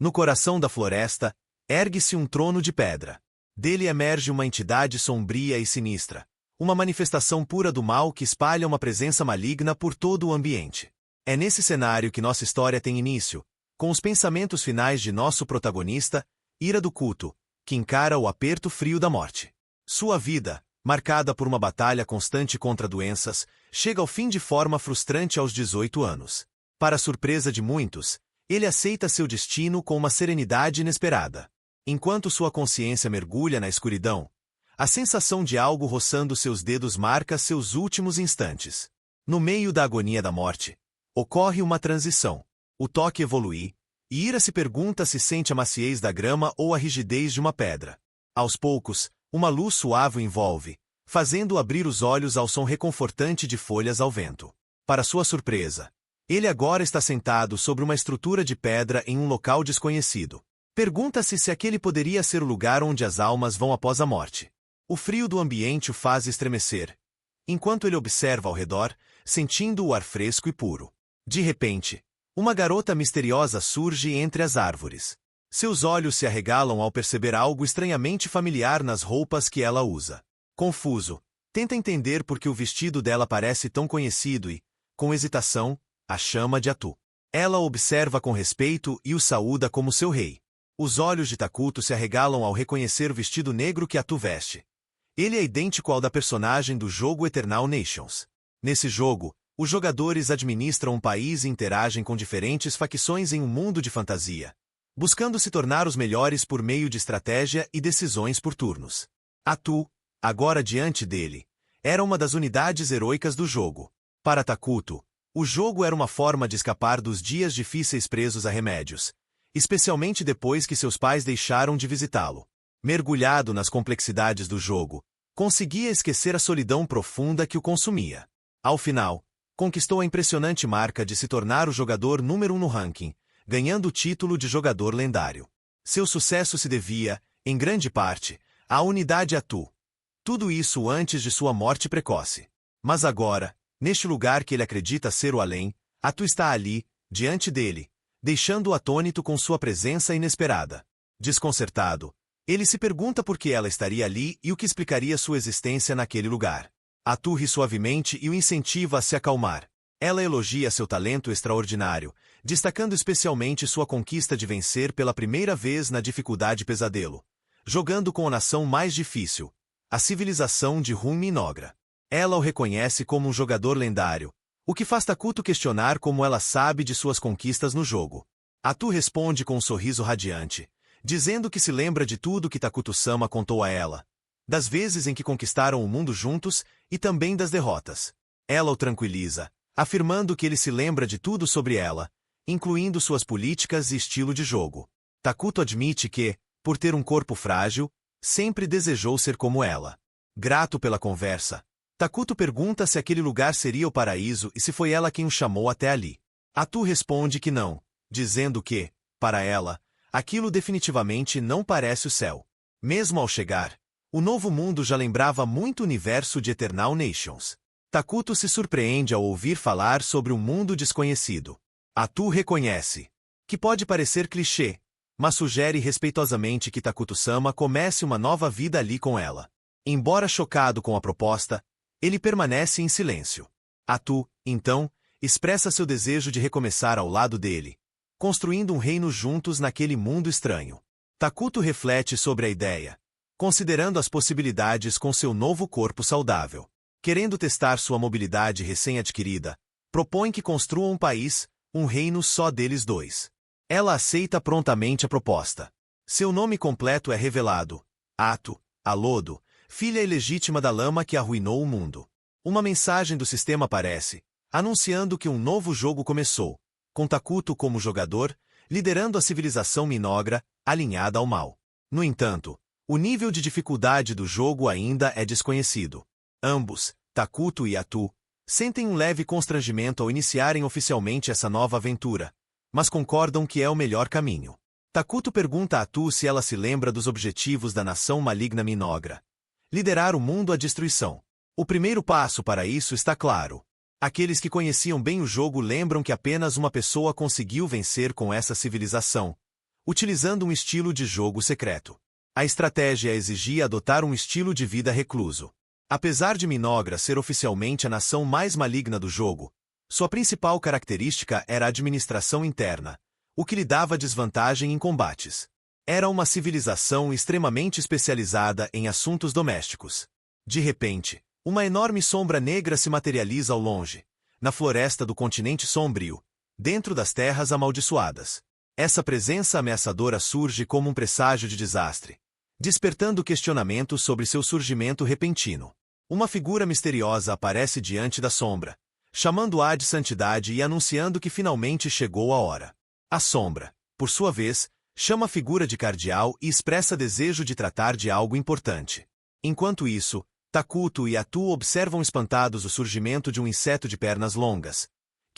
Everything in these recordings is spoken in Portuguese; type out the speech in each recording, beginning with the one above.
No coração da floresta, ergue-se um trono de pedra. Dele emerge uma entidade sombria e sinistra, uma manifestação pura do mal que espalha uma presença maligna por todo o ambiente. É nesse cenário que nossa história tem início, com os pensamentos finais de nosso protagonista, Ira do Culto, que encara o aperto frio da morte. Sua vida, marcada por uma batalha constante contra doenças, chega ao fim de forma frustrante aos 18 anos. Para a surpresa de muitos, ele aceita seu destino com uma serenidade inesperada. Enquanto sua consciência mergulha na escuridão, a sensação de algo roçando seus dedos marca seus últimos instantes. No meio da agonia da morte, ocorre uma transição. O toque evolui, e Ira se pergunta se sente a maciez da grama ou a rigidez de uma pedra. Aos poucos, uma luz suave o envolve, fazendo-o abrir os olhos ao som reconfortante de folhas ao vento. Para sua surpresa, ele agora está sentado sobre uma estrutura de pedra em um local desconhecido. Pergunta-se se aquele poderia ser o lugar onde as almas vão após a morte. O frio do ambiente o faz estremecer, enquanto ele observa ao redor, sentindo o ar fresco e puro. De repente, uma garota misteriosa surge entre as árvores. Seus olhos se arregalam ao perceber algo estranhamente familiar nas roupas que ela usa. Confuso, tenta entender por que o vestido dela parece tão conhecido e, com hesitação, a chama de Atu. Ela o observa com respeito e o saúda como seu rei. Os olhos de Takuto se arregalam ao reconhecer o vestido negro que Atu veste. Ele é idêntico ao da personagem do jogo Eternal Nations. Nesse jogo, os jogadores administram um país e interagem com diferentes facções em um mundo de fantasia, buscando se tornar os melhores por meio de estratégia e decisões por turnos. Atu, agora diante dele, era uma das unidades heroicas do jogo. Para Takuto, o jogo era uma forma de escapar dos dias difíceis presos a remédios, especialmente depois que seus pais deixaram de visitá-lo. Mergulhado nas complexidades do jogo, conseguia esquecer a solidão profunda que o consumia. Ao final, conquistou a impressionante marca de se tornar o jogador número 1 no ranking, ganhando o título de jogador lendário. Seu sucesso se devia, em grande parte, à unidade Atu. Tudo isso antes de sua morte precoce. Mas agora, neste lugar que ele acredita ser o além, Atu está ali, diante dele, deixando-o atônito com sua presença inesperada. Desconcertado, ele se pergunta por que ela estaria ali e o que explicaria sua existência naquele lugar. Atu ri suavemente e o incentiva a se acalmar. Ela elogia seu talento extraordinário, destacando especialmente sua conquista de vencer pela primeira vez na dificuldade pesadelo, jogando com a nação mais difícil, a civilização de Hun-Minogra. Ela o reconhece como um jogador lendário, o que faz Takuto questionar como ela sabe de suas conquistas no jogo. Atu responde com um sorriso radiante, dizendo que se lembra de tudo que Takuto-sama contou a ela, das vezes em que conquistaram o mundo juntos e também das derrotas. Ela o tranquiliza, afirmando que ele se lembra de tudo sobre ela, incluindo suas políticas e estilo de jogo. Takuto admite que, por ter um corpo frágil, sempre desejou ser como ela. Grato pela conversa, Takuto pergunta se aquele lugar seria o paraíso e se foi ela quem o chamou até ali. Atu responde que não, dizendo que, para ela, aquilo definitivamente não parece o céu. Mesmo ao chegar, o novo mundo já lembrava muito o universo de Eternal Nations. Takuto se surpreende ao ouvir falar sobre um mundo desconhecido. Atu reconhece que pode parecer clichê, mas sugere respeitosamente que Takuto-sama comece uma nova vida ali com ela. Embora chocado com a proposta, ele permanece em silêncio. Atu, então, expressa seu desejo de recomeçar ao lado dele, construindo um reino juntos naquele mundo estranho. Takuto reflete sobre a ideia, considerando as possibilidades com seu novo corpo saudável. Querendo testar sua mobilidade recém-adquirida, propõe que construam um país, um reino só deles dois. Ela aceita prontamente a proposta. Seu nome completo é revelado: Atu, a Lodo, filha ilegítima da lama que arruinou o mundo. Uma mensagem do sistema aparece, anunciando que um novo jogo começou, com Takuto como jogador, liderando a civilização Minogra, alinhada ao mal. No entanto, o nível de dificuldade do jogo ainda é desconhecido. Ambos, Takuto e Atu, sentem um leve constrangimento ao iniciarem oficialmente essa nova aventura, mas concordam que é o melhor caminho. Takuto pergunta a Atu se ela se lembra dos objetivos da nação maligna Minogra: liderar o mundo à destruição. O primeiro passo para isso está claro. Aqueles que conheciam bem o jogo lembram que apenas uma pessoa conseguiu vencer com essa civilização: utilizando um estilo de jogo secreto. A estratégia exigia adotar um estilo de vida recluso. Apesar de Minogra ser oficialmente a nação mais maligna do jogo, sua principal característica era a administração interna, o que lhe dava desvantagem em combates. Era uma civilização extremamente especializada em assuntos domésticos. De repente, uma enorme sombra negra se materializa ao longe, na floresta do continente sombrio, dentro das terras amaldiçoadas. Essa presença ameaçadora surge como um presságio de desastre, despertando questionamentos sobre seu surgimento repentino. Uma figura misteriosa aparece diante da sombra, chamando-a de santidade e anunciando que finalmente chegou a hora. A sombra, por sua vez, chama a figura de cardeal e expressa desejo de tratar de algo importante. Enquanto isso, Takuto e Atu observam espantados o surgimento de um inseto de pernas longas,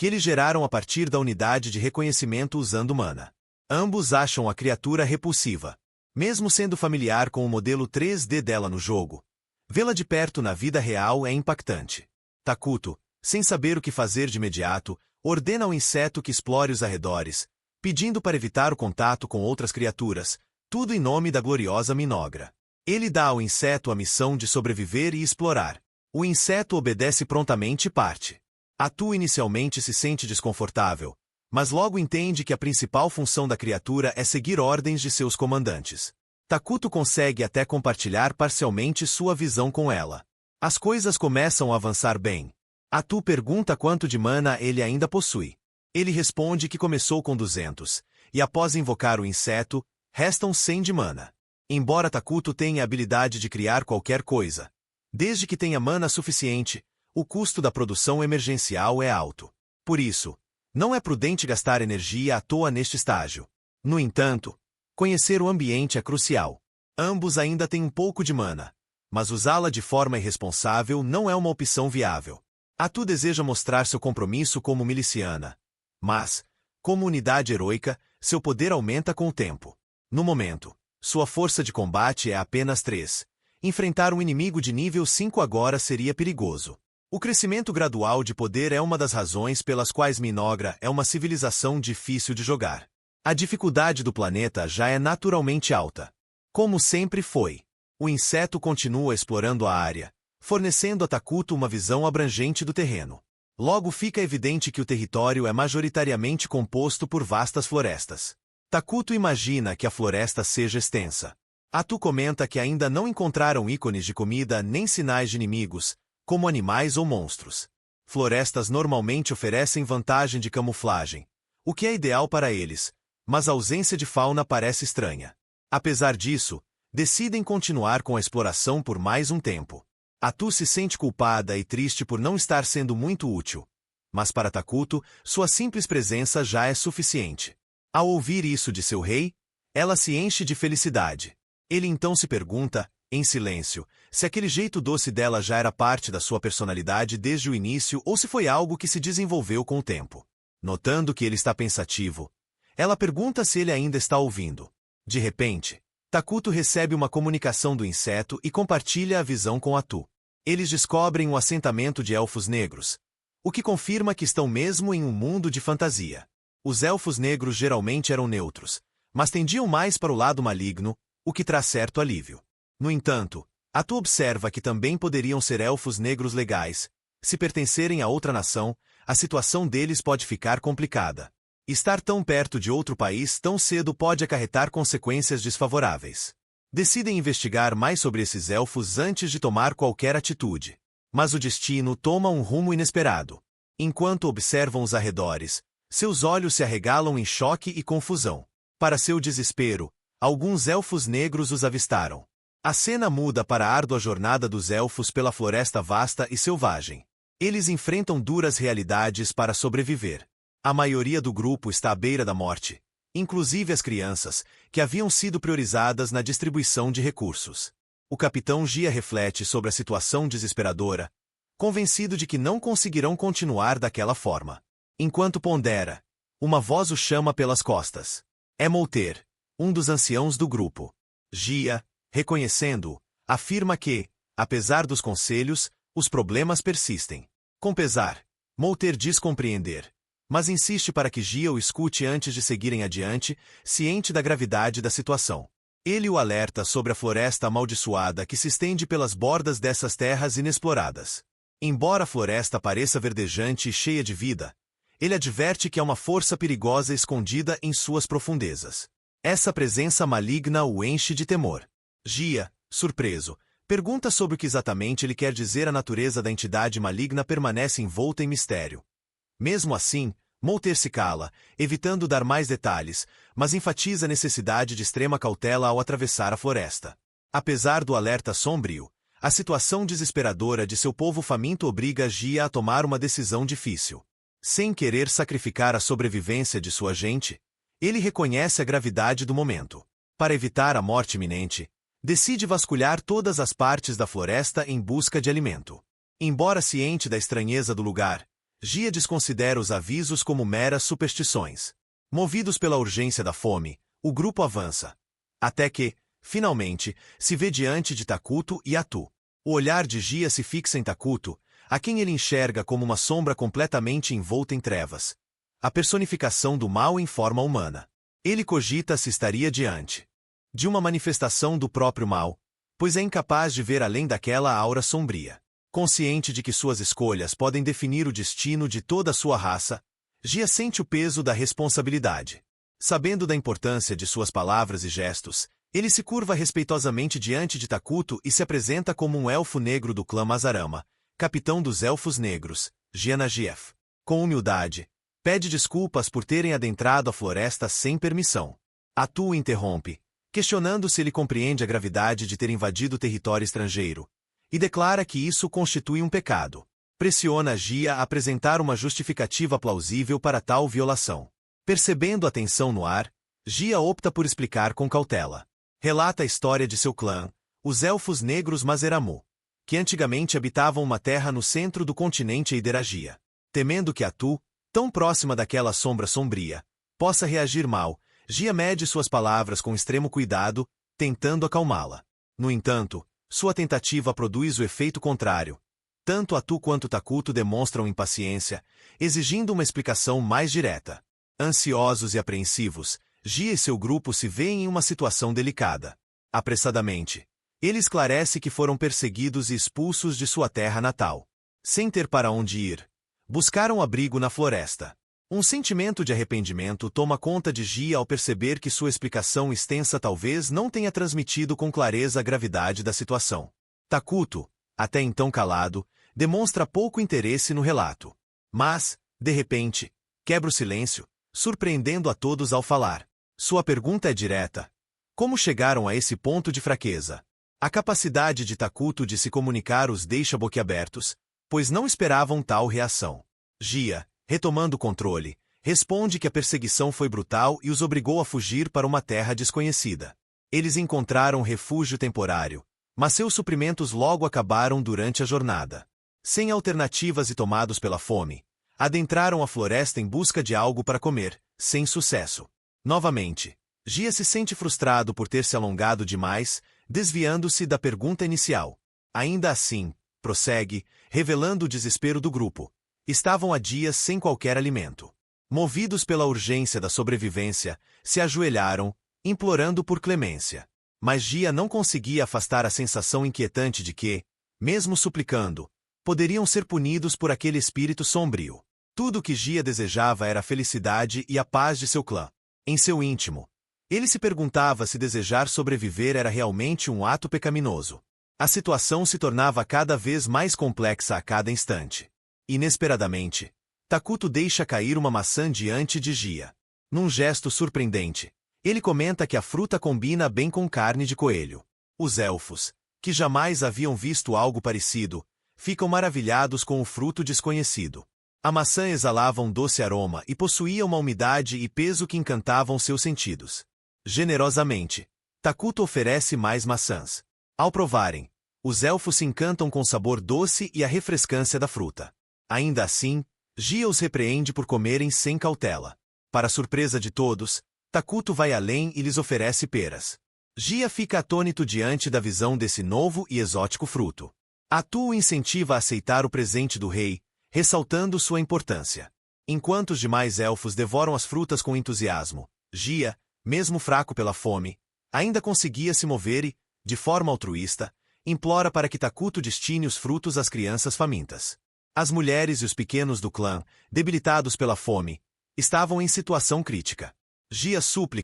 que eles geraram a partir da unidade de reconhecimento usando mana. Ambos acham a criatura repulsiva. Mesmo sendo familiar com o modelo 3D dela no jogo, vê-la de perto na vida real é impactante. Takuto, sem saber o que fazer de imediato, ordena ao inseto que explore os arredores, pedindo para evitar o contato com outras criaturas, tudo em nome da gloriosa Minogra. Ele dá ao inseto a missão de sobreviver e explorar. O inseto obedece prontamente e parte. Atu inicialmente se sente desconfortável, mas logo entende que a principal função da criatura é seguir ordens de seus comandantes. Takuto consegue até compartilhar parcialmente sua visão com ela. As coisas começam a avançar bem. Atu pergunta quanto de mana ele ainda possui. Ele responde que começou com 200, e após invocar o inseto, restam 100 de mana. Embora Takuto tenha a habilidade de criar qualquer coisa, desde que tenha mana suficiente, o custo da produção emergencial é alto. Por isso, não é prudente gastar energia à toa neste estágio. No entanto, conhecer o ambiente é crucial. Ambos ainda têm um pouco de mana, mas usá-la de forma irresponsável não é uma opção viável. Atu deseja mostrar seu compromisso como miliciana, mas, como unidade heroica, seu poder aumenta com o tempo. No momento, sua força de combate é apenas 3. Enfrentar um inimigo de nível 5 agora seria perigoso. O crescimento gradual de poder é uma das razões pelas quais Minogra é uma civilização difícil de jogar. A dificuldade do planeta já é naturalmente alta. Como sempre foi. O inseto continua explorando a área, fornecendo a Takuto uma visão abrangente do terreno. Logo fica evidente que o território é majoritariamente composto por vastas florestas. Takuto imagina que a floresta seja extensa. Atu comenta que ainda não encontraram ícones de comida nem sinais de inimigos, como animais ou monstros. Florestas normalmente oferecem vantagem de camuflagem, o que é ideal para eles, mas a ausência de fauna parece estranha. Apesar disso, decidem continuar com a exploração por mais um tempo. Atu se sente culpada e triste por não estar sendo muito útil, mas para Takuto, sua simples presença já é suficiente. Ao ouvir isso de seu rei, ela se enche de felicidade. Ele então se pergunta, em silêncio, se aquele jeito doce dela já era parte da sua personalidade desde o início ou se foi algo que se desenvolveu com o tempo. Notando que ele está pensativo, ela pergunta se ele ainda está ouvindo. De repente, Takuto recebe uma comunicação do inseto e compartilha a visão com Atu. Eles descobrem um assentamento de elfos negros, o que confirma que estão mesmo em um mundo de fantasia. Os elfos negros geralmente eram neutros, mas tendiam mais para o lado maligno, o que traz certo alívio. No entanto, Atu observa que também poderiam ser elfos negros legais. Se pertencerem a outra nação, a situação deles pode ficar complicada. Estar tão perto de outro país tão cedo pode acarretar consequências desfavoráveis. Decidem investigar mais sobre esses elfos antes de tomar qualquer atitude. Mas o destino toma um rumo inesperado. Enquanto observam os arredores, seus olhos se arregalam em choque e confusão. Para seu desespero, alguns elfos negros os avistaram. A cena muda para a árdua jornada dos elfos pela floresta vasta e selvagem. Eles enfrentam duras realidades para sobreviver. A maioria do grupo está à beira da morte, inclusive as crianças, que haviam sido priorizadas na distribuição de recursos. O capitão Gia reflete sobre a situação desesperadora, convencido de que não conseguirão continuar daquela forma. Enquanto pondera, uma voz o chama pelas costas. É Molter, um dos anciãos do grupo. Gia, reconhecendo-o, afirma que, apesar dos conselhos, os problemas persistem. Com pesar, Molter diz compreender, mas insiste para que Gia o escute antes de seguirem adiante, ciente da gravidade da situação. Ele o alerta sobre a floresta amaldiçoada que se estende pelas bordas dessas terras inexploradas. Embora a floresta pareça verdejante e cheia de vida, ele adverte que há uma força perigosa escondida em suas profundezas. Essa presença maligna o enche de temor. Gia, surpreso, pergunta sobre o que exatamente ele quer dizer. A natureza da entidade maligna permanece envolta em mistério. Mesmo assim, Molter se cala, evitando dar mais detalhes, mas enfatiza a necessidade de extrema cautela ao atravessar a floresta. Apesar do alerta sombrio, a situação desesperadora de seu povo faminto obriga Gia a tomar uma decisão difícil. Sem querer sacrificar a sobrevivência de sua gente, ele reconhece a gravidade do momento. Para evitar a morte iminente, decide vasculhar todas as partes da floresta em busca de alimento. Embora ciente da estranheza do lugar, Gia desconsidera os avisos como meras superstições. Movidos pela urgência da fome, o grupo avança. Até que, finalmente, se vê diante de Takuto e Atu. O olhar de Gia se fixa em Takuto, a quem ele enxerga como uma sombra completamente envolta em trevas. A personificação do mal em forma humana. Ele cogita se estaria diante de uma manifestação do próprio mal, pois é incapaz de ver além daquela aura sombria. Consciente de que suas escolhas podem definir o destino de toda a sua raça, Gia sente o peso da responsabilidade. Sabendo da importância de suas palavras e gestos, ele se curva respeitosamente diante de Takuto e se apresenta como um elfo negro do clã Mazarama, capitão dos Elfos Negros, Gianagief. Com humildade, pede desculpas por terem adentrado a floresta sem permissão. Atu o interrompe, questionando se ele compreende a gravidade de ter invadido território estrangeiro, e declara que isso constitui um pecado. Pressiona Gia a apresentar uma justificativa plausível para tal violação. Percebendo a tensão no ar, Gia opta por explicar com cautela. Relata a história de seu clã, os Elfos Negros Mazeramu, que antigamente habitavam uma terra no centro do continente Eideragia. Temendo que Atu, tão próxima daquela sombra sombria, possa reagir mal, Gia mede suas palavras com extremo cuidado, tentando acalmá-la. No entanto, sua tentativa produz o efeito contrário. Tanto Atu quanto Takuto demonstram impaciência, exigindo uma explicação mais direta. Ansiosos e apreensivos, Gia e seu grupo se veem em uma situação delicada. Apressadamente, ele esclarece que foram perseguidos e expulsos de sua terra natal. Sem ter para onde ir, buscaram abrigo na floresta. Um sentimento de arrependimento toma conta de Gia ao perceber que sua explicação extensa talvez não tenha transmitido com clareza a gravidade da situação. Takuto, até então calado, demonstra pouco interesse no relato. Mas, de repente, quebra o silêncio, surpreendendo a todos ao falar. Sua pergunta é direta. Como chegaram a esse ponto de fraqueza? A capacidade de Takuto de se comunicar os deixa boquiabertos, pois não esperavam tal reação. Gia, retomando o controle, responde que a perseguição foi brutal e os obrigou a fugir para uma terra desconhecida. Eles encontraram refúgio temporário, mas seus suprimentos logo acabaram durante a jornada. Sem alternativas e tomados pela fome, adentraram a floresta em busca de algo para comer, sem sucesso. Novamente, Gia se sente frustrado por ter se alongado demais, desviando-se da pergunta inicial. Ainda assim, prossegue, revelando o desespero do grupo. Estavam há dias sem qualquer alimento. Movidos pela urgência da sobrevivência, se ajoelharam, implorando por clemência. Mas Gia não conseguia afastar a sensação inquietante de que, mesmo suplicando, poderiam ser punidos por aquele espírito sombrio. Tudo o que Gia desejava era a felicidade e a paz de seu clã. Em seu íntimo, ele se perguntava se desejar sobreviver era realmente um ato pecaminoso. A situação se tornava cada vez mais complexa a cada instante. Inesperadamente, Takuto deixa cair uma maçã diante de Gia. Num gesto surpreendente, ele comenta que a fruta combina bem com carne de coelho. Os elfos, que jamais haviam visto algo parecido, ficam maravilhados com o fruto desconhecido. A maçã exalava um doce aroma e possuía uma umidade e peso que encantavam seus sentidos. Generosamente, Takuto oferece mais maçãs. Ao provarem, os elfos se encantam com o sabor doce e a refrescância da fruta. Ainda assim, Gia os repreende por comerem sem cautela. Para surpresa de todos, Takuto vai além e lhes oferece peras. Gia fica atônito diante da visão desse novo e exótico fruto. Atu o incentiva a aceitar o presente do rei, ressaltando sua importância. Enquanto os demais elfos devoram as frutas com entusiasmo, Gia, mesmo fraco pela fome, ainda conseguia se mover e, de forma altruísta, implora para que Takuto destine os frutos às crianças famintas. As mulheres e os pequenos do clã, debilitados pela fome, estavam em situação crítica. Gia súplica